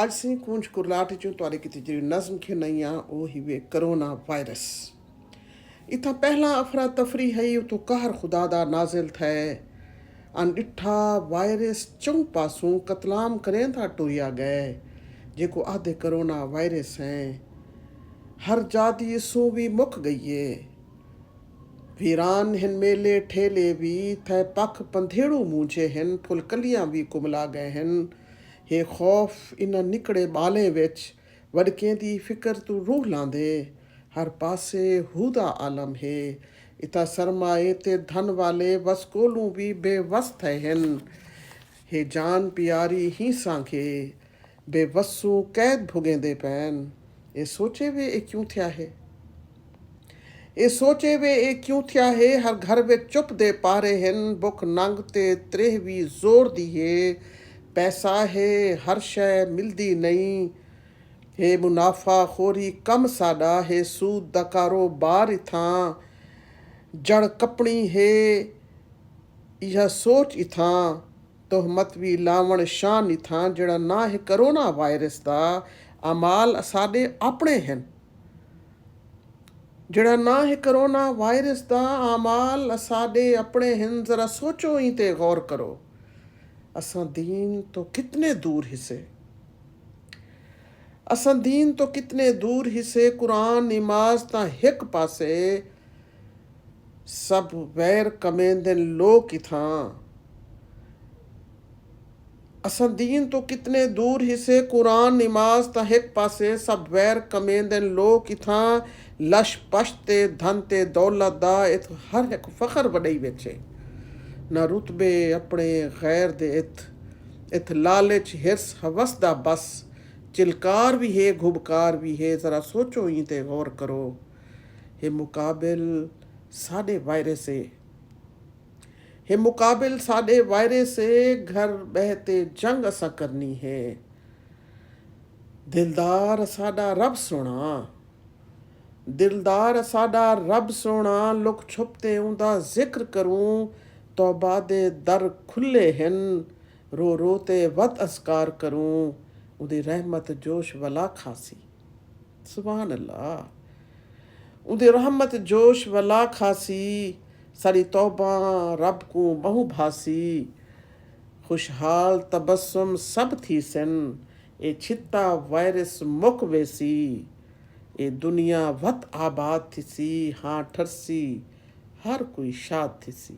ਅੱਜ ਅਸੀਂ ਕੂੰਜ ਕੁਰਲਾਟ ਚੋਂ ਤੁਹਾਡੇ ਕਿਤੇ ਜਿਹੜੀ ਨਜ਼ਮ ਖਿਨਾਈ ਆ ਉਹ ਹੀ ਵੇ ਕਰੋਨਾ ਵਾਇਰਸ। इथां पहला अफरा तफरी है तो कहर खुदा दा नाजिल थे अनडिठा वायरस चौं पासों कतलाम करें था टुरिया गए जेको आधे करोना वायरस हैं हर जाति सो भी मुक गई है वीरान हिन मेले ठेले भी थे पख पंधेड़ू मूझे हिन फुलकलियां भी कुमला गए हिन हे खौफ इन निकड़े बाले विच वड़कें दी फिक्र तू रूह लांदे हर पासे हुदा आलम है इता सरमाए ते धन वाले बस कोलू भी बेवस थे हिन हे जान प्यारी ही सांखे बेवसू कैद भुगेंदे पैन ये सोचे वे ए क्यों थिया है ये सोचे वे ए क्यों थिया है हर घर वे चुप दे पारे हिन बुख नंग ते त्रेह भी जोर दी है पैसा है हर शय मिलदी नहीं हे मुनाफा खोरी कम साडा हे सूद दा कारोबार इथां जड़ कपनी है यह सोच इथां तोहमत भी लावण शान इथां जड़ा ना है करोना वायरस दा अमाल साडे अपने हैं जड़ा ना है करोना वायरस दा अमाल साडे अपने हैं जरा सोचो ही ते गौर करो असां दीन तो कितने दूर हिस्से असां दीन तो कितने दूर हिस्से कुरान नमाज तां हिक पासे सब वैर कमेंदे लोग इथां असां दीन तो कितने दूर हिस्से कुरान नमाज तां हिक पासे सब वैर कमेंदे लोग इथां लश पश ते धन ते दौलत दा इत हर एक फखर वॾई वेचे ना रुतबे अपने गैर दे इत लालच हिरस हवस दा बस चिलकार भी है घुबकार भी है ज़रा सोचो ही ते गौर करो हे मुकाबिल साडे वायरस हे मुकाबिल साडे वायरस घर बहते जंग असा करनी है दिलदार साडा रब सोना दिलदार साडा रब सोना लुक छुपते उंदा जिक्र करूं तौबा दे दर खुले हिन रो रो ते वत अस्कार करूं उदी रहमत जोश वला खासी सुभान अल्लाह उदी रहमत जोश वला खासी सारी तौबा रब को बहु भासी खुशहाल तबस्सुम सब थी सन ए छिता वायरस मुक वेसी ए दुनिया वत आबाद थी सी हाँ ठरसी हर कोई शाद थी सी।